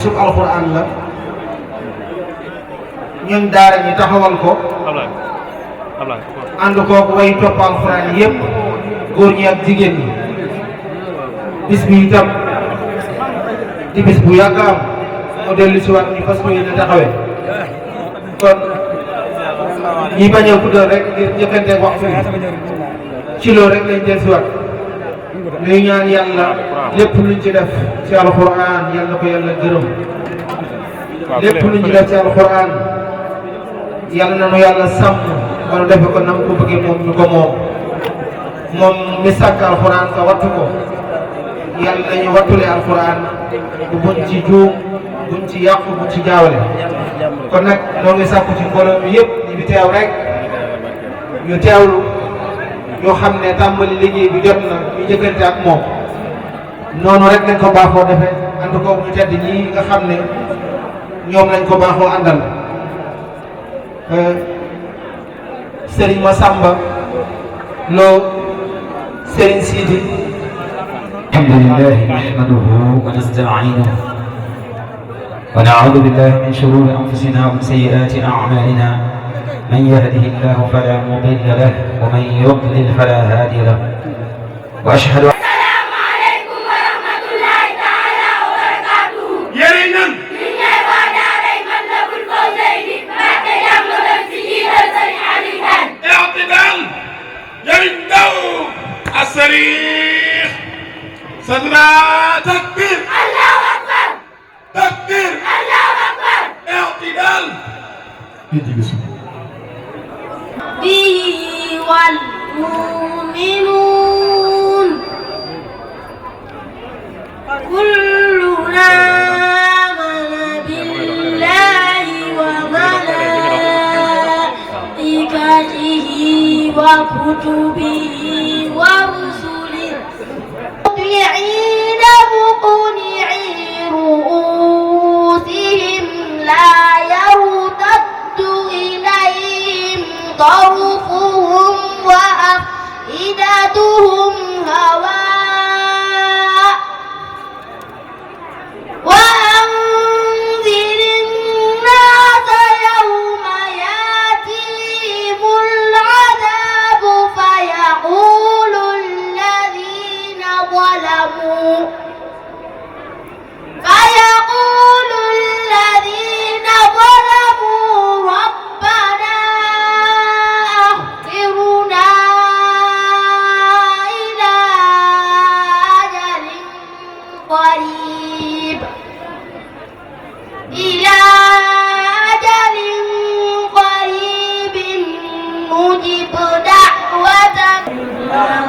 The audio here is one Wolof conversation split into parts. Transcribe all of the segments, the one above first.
sub alxuraan la ñun daara ñi taxawal ko ànd kooku way topp alxuraan yëpp góor ñi ak jigéen ñi bis bi itam di bis bu yàgg am mu dellu si waat ñu fas ko yéene taxawee kon ñi bañ a guddal rek ngir njëkkante waxtu bi ci loolu rek lañ dellu si waat ñuy ñaan yàlla lépp luñ ci def ci alxuraan yàlla ko yàlla gërëm lépp luñ ci def ci alxuraan yàlla na nu yàlla sàmm ba nu defe ko nam ko bëggee moom ñu ko moom mi sàkk alxuraan ka wattu ko yàlla nañu wattule alxuraan bu buñ ci juum buñ ci yàqu buñ ci jaawale kon nag noo ngi sàkku ci mbooloo mi yëpp ñi bi teew rek ñu teewlu ñoo xam ne tàmbali liggéey bi jot na ñu jëkkante ak moom noonu rek lañ ko baaxoo defee ànd ko ñu tedd ñi nga xam ne ñoom lañ ko baaxoo àndal Serigne Massamba Lo Serigne Sidi alhamdulillahi nahmaduhu wa nasta'inuhu wa na'udhu billahi min shururi anfusina wa min sayyiati a'malina man yahdihillahu fala mudilla lahu wa man yudlil fala hadiya lahu wa ashhadu الصريخ صدرا تكبير الله اكبر تكبير الله اكبر اعتدال به والمؤمنون كلنا آمن بالله وملائكته وكتبه ورسله مطيعين مقنعي رؤوسهم لا يرتد إليهم طرفهم وأفئدتهم هواء وأنذر الناس يوم يأتيهم العذاب فيقول الذين ظلموا ربنا أخرنا إلى أجل قريب نجب دعوتك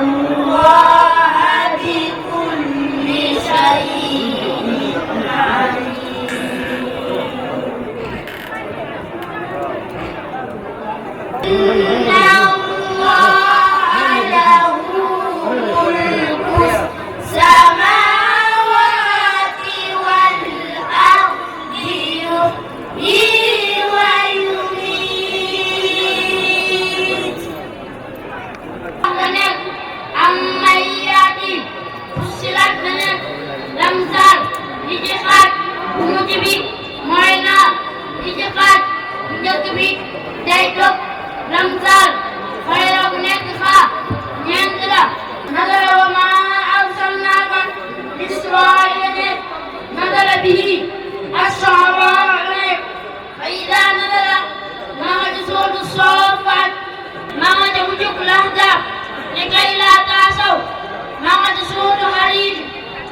الله بكل شيء عليم. إن الله له ملك السماوات والأرض يحيي ويميت. أمن يأتي فصلت لنا الأمثال لجحات ومجبي معنا لجحات ومجبي دايتوك الأمثال خير ونكخا نيندلا نظر وما أرسلناك لإسرائيل نظر به الشعراء فإذا نظر ما جسود الصافات ما جمجك الأهداف لكي لا تعصوا ما جسود حرير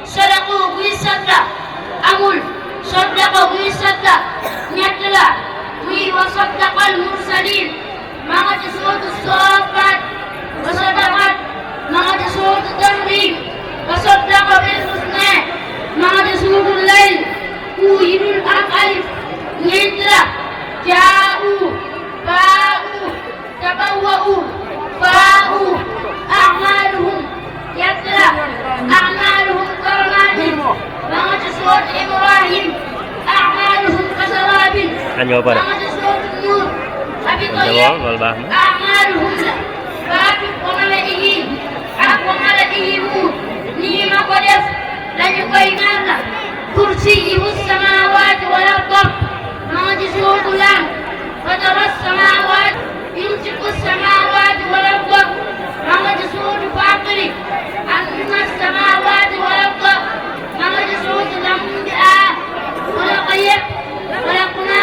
صدقوا بيسدى أمول صدقوا بيسدى نتلا وي وصدق المرسلين ما جسود الصافات وصدقت ما جسود التحريم وصدق بالحسنى ما جسود الليل أويل الألف نتلا جاءوا باءوا تبوأوا فاءوا أعمالهم يتلى أعمالهم كرماد ومت سورة إبراهيم أعمالهم كسراب ومت سورة النور أبي طيب أعمالهم فاتق وملئه حق وملئه نيم قدف لن يقيمان كرسيه السماوات والأرض ما جسود له فترى السماوات يمسك السماوات والأرض ما جسود فاطره أن السماوات والأرض ما جسود الأنبياء خلقنا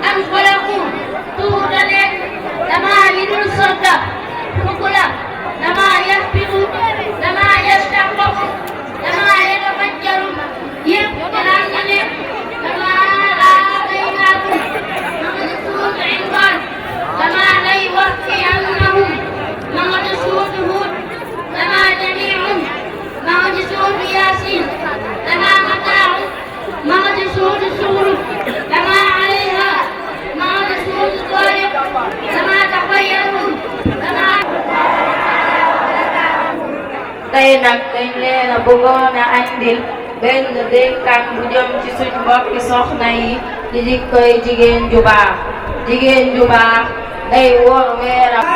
أن خلقوا تهدى لما من الصدق فقل لما يهبط لما يشتقق لما يتفجر يبتلعني لما آتيناكم مقدسون عمران لما ليوفينهم مقدسون هود لما جميع مقدسون ياسين لما متاع مقدسون سور لما عليها مقدسون طارق لما تخيرون لما tey nag dañ leen a bëggoon a andil benn dénkaan bu jëm ci suñ mbokki soxna yi di jikkoy jigéen ju baax. jigéen ju baax day woor weeram.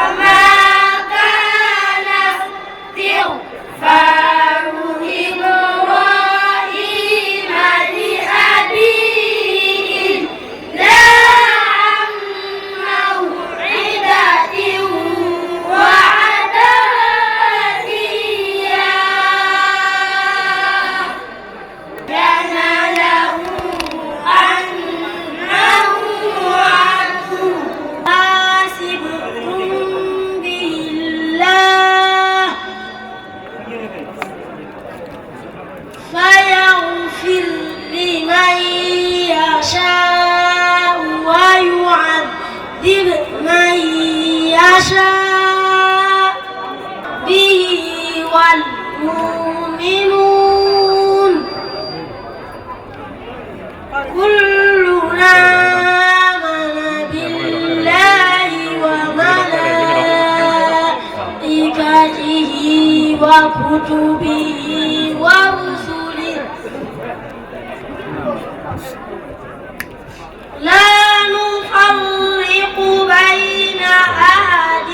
فيغفر لمن يشاء ويعذب من يشاء به والمؤمنون كلنا آمن بالله وملائكته وكتبه ورسله لا نفرق بين أحد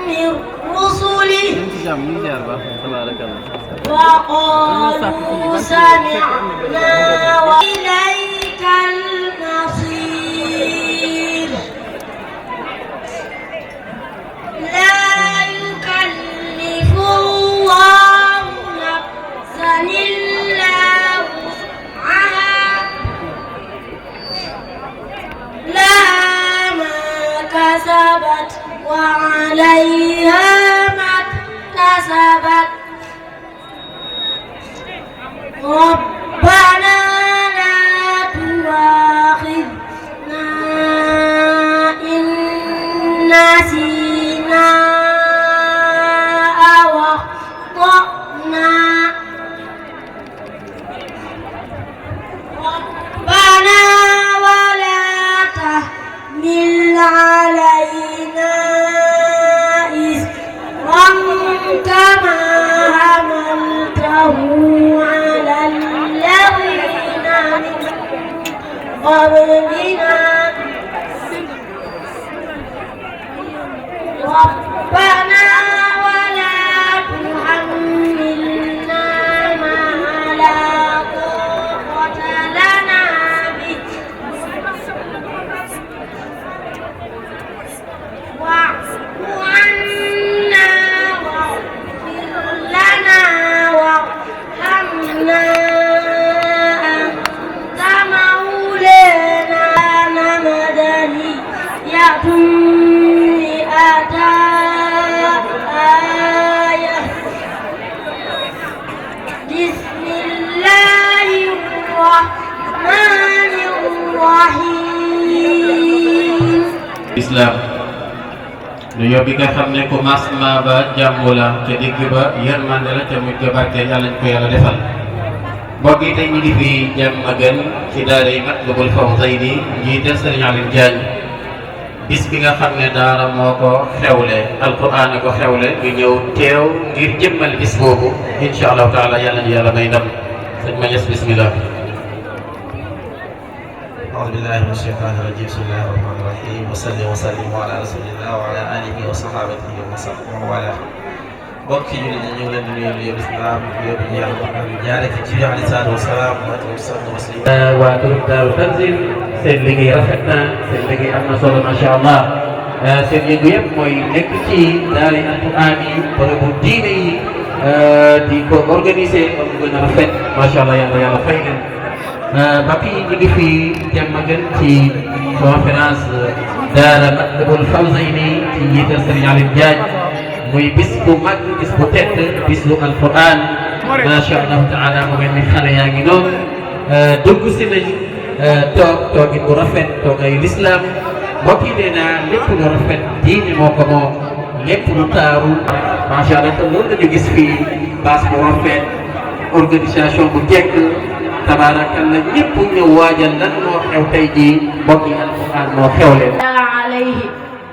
من رسله وقالوا سمعنا وإليك المصير لا يكلف الله نفسا إلا وسعها لها ما كسبت وعليها ما اكتسبت ربنا لا تؤاخذنا إن نسينا أو أخطأنا ربنا ولا تحمل علينا إصرا كما حملته على الذين من قبلنا ربنا ولا تحملنا ما لا طاقة لنا به واعف عنا واغفر لنا وارحمنا أنت مولانا مدنية مئة آية بسم الله الرحمن الرحيم Islam nuyoo bi nga xam ne commencement ba jàmm la ca digg ba yërmande la ca mujj ga barke yàlla ñu ko yàlla defal mbokk yi tey ñu ngi fi jàmm gën ci daara yi Matlabul Fawzayni njiital Sëriñ Aliou Diagne bis bi nga xam ne daara moo ko xewle alquran ko xewle ñu ñëw teew ngir jëmmal bis boobu incha allahu taala yàlla ñu yàlla may ndam sëñ ma ñes bismillah. أعوذ بالله من الشيطان الرجيم بسم الله الرحمن الرحيم وصلي وسلم على رسول الله وعلى آله وصحابته ومن والاه mbokki jullit ñi ñu ngi leen di nuyu nuyoo lislaam nuyoo bi ñu yàlla jaare ci ci alayhi salaatu wasalaam waa tur Daaru Tanzil seen liggéey rafet na seen liggéey am na solo macha allah seen yëngu yëpp mooy nekk ci daara alquran yi bërëbu diine yi di ko organiser ba mu gën a rafet macha allah yàlla fay leen. ba fii ñu ngi fi Diamaguène ci conférence daara Matlabul Fawzayni ci njiital Serigne Aliou Diagne muy bis bu mag bis bu tedd bis bu alquran macha allah taala mu mel ni xale yaa ngi noonu dugg si nañu toogin bu rafet toogay lislaam mbokk yi nee naa lépp lu rafet diine moo ko moom lépp lu taaru macha allah te loolu la ñu gis fii base bu rafet organisation bu jekk tabaarakalla ñëpp ñëw waajal lan moo xew tey jii mbokk yi alquran moo xewle. alayhi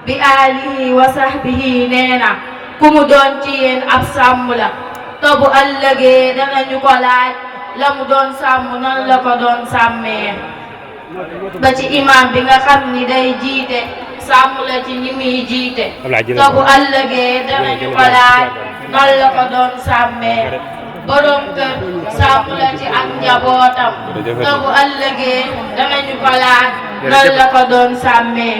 bi alihi wa sahbihi nee na ku mu doon ci yéen ab sàmm la te bu ëllëgee danañu ko laaj la mu doon sàmm nan la ko doon sàmmee ba ci imam bi nga xam ni day jiite sàmm la ci ñi muy jiite te bu ëllëgee danañu ko laaj nan la ko doon sàmmee borom kër sàmm la ci ak njabootam te bu ëllëgee danañu ko laaj nan la ko doon sàmmee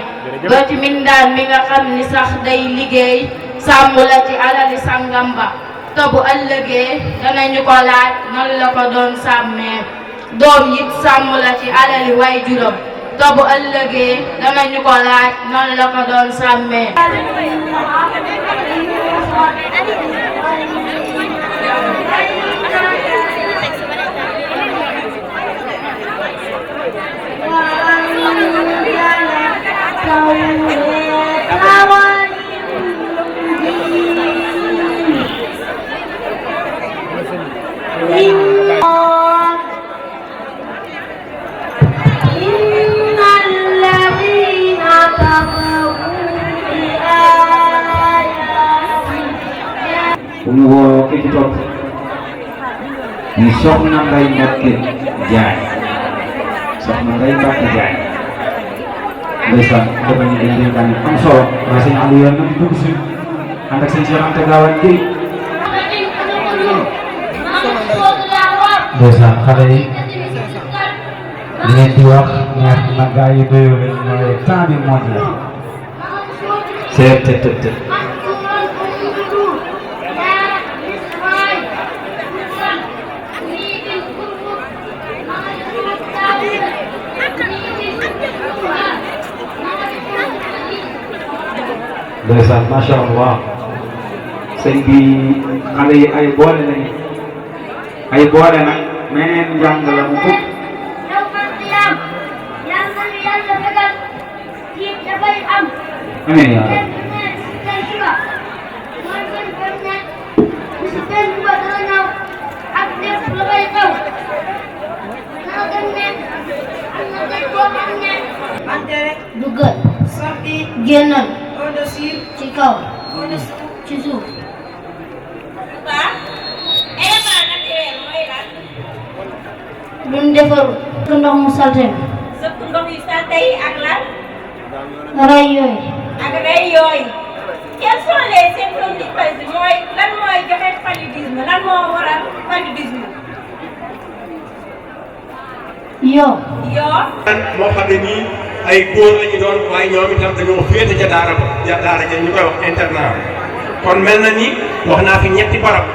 ba ci mindaan mi nga xam ni sax day liggéey sàmm la ci alali sangam ba te bu ëllëgee danañu ko laaj nan la ko doon sàmmee doom it sàmm la ci alali way juróom te bu ëllëgee danañu ko laaj nan la ko doon sàmmee. bu mu woo ki ci topp ni soxna Ndeye Mbacke Diagne soxna Ndeye Mbacke Diagne ndeysaan dafa ñu dañ leen daan am solo waaye sëñ Aliou yoon nag dugg si ànd ak sëñ Cheikh Anta Gaawaan Guèye ndeysaan xale yi li ngeen di wax ñaar nag gaa yi doyoo leen mooy temps bi moo jeex seet tët ndeysaan macha allah sëñ bi xale yi ay boole lañu ay boole nag meneen njàng la mu fukk amiin yaa rabbi duggal génnal ci kaw ci suuf luñ defaru ndox mu salte sëpp ndox yu salte yi ak lan ray yooyu ak rey yooyu quels sont les symptômes du paludisme mooy lan mooy joxe paludisme lan moo waral paludisme yoo moo xam ne nii ay góor la ñu doon waaye ñoom itam dañoo féete ca daara ja ñu koy wax internat kon mel na ni wax naa fi ñetti barab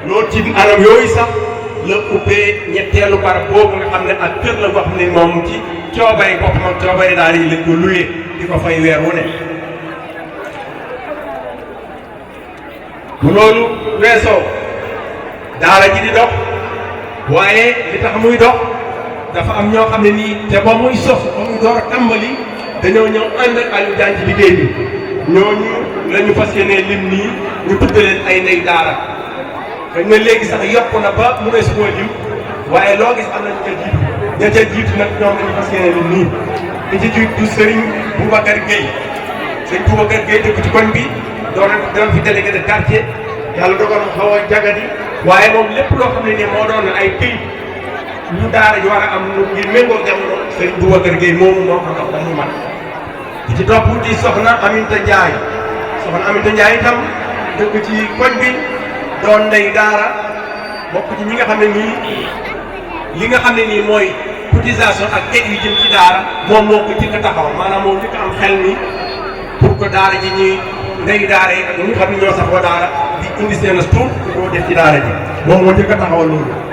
loolu ci anam yooyu sax la ubbee ñetteelu barab boobu nga xam ne ak kër la boo xam ne moom ci coobay boppam ak coobay daara yi lañ ko luyee di ko fay weer wu ne bu loolu weesoo daara ji di dox waaye li tax muy dox dafa am ñoo xam ne nii te ba muy sos ba muy door a tàmbali dañoo ñëw ànd ak Aliou Diagne ci liggéey bi ñooñu la ñu fas yéenee lim nii ñu tudde leen ay ndey daara xëy na léegi sax yokku na ba mu ne su koo lim waaye loo gis am na ñu ca jiitu ña ca jiitu nag ñoom la ñu fas yéenee lim nii ki ci jiitu Serigne Boubacar Gueye Serigne Boubacar Gueye dëkk ci koñ bi doon fi délégué de quartier yàlla dogal mu xaw a jagadi waaye moom lépp loo xam ne nii moo doon ay këyit ñu daara ji war a am ngir méngoo jamono Serigne Boubacar Gueye moomu moo ko dox ba mu mat di ci topp di soxna Aminta Ndiaye itam dëkk ci koñ bi doon ndey daara bokk ci ñi nga xam ne nii li nga xam ne nii mooy cotisation ak aide yu jëm ci daara moom moo ko njëkk a taxaw maanaam moo njëkk am xel ni pour que daara ji ñuy ndey daara yi ak ñi nga xam ne ñoo sax wa daara di indi seen tur koo def ci daara ji moom moo njëkk a taxawal loolu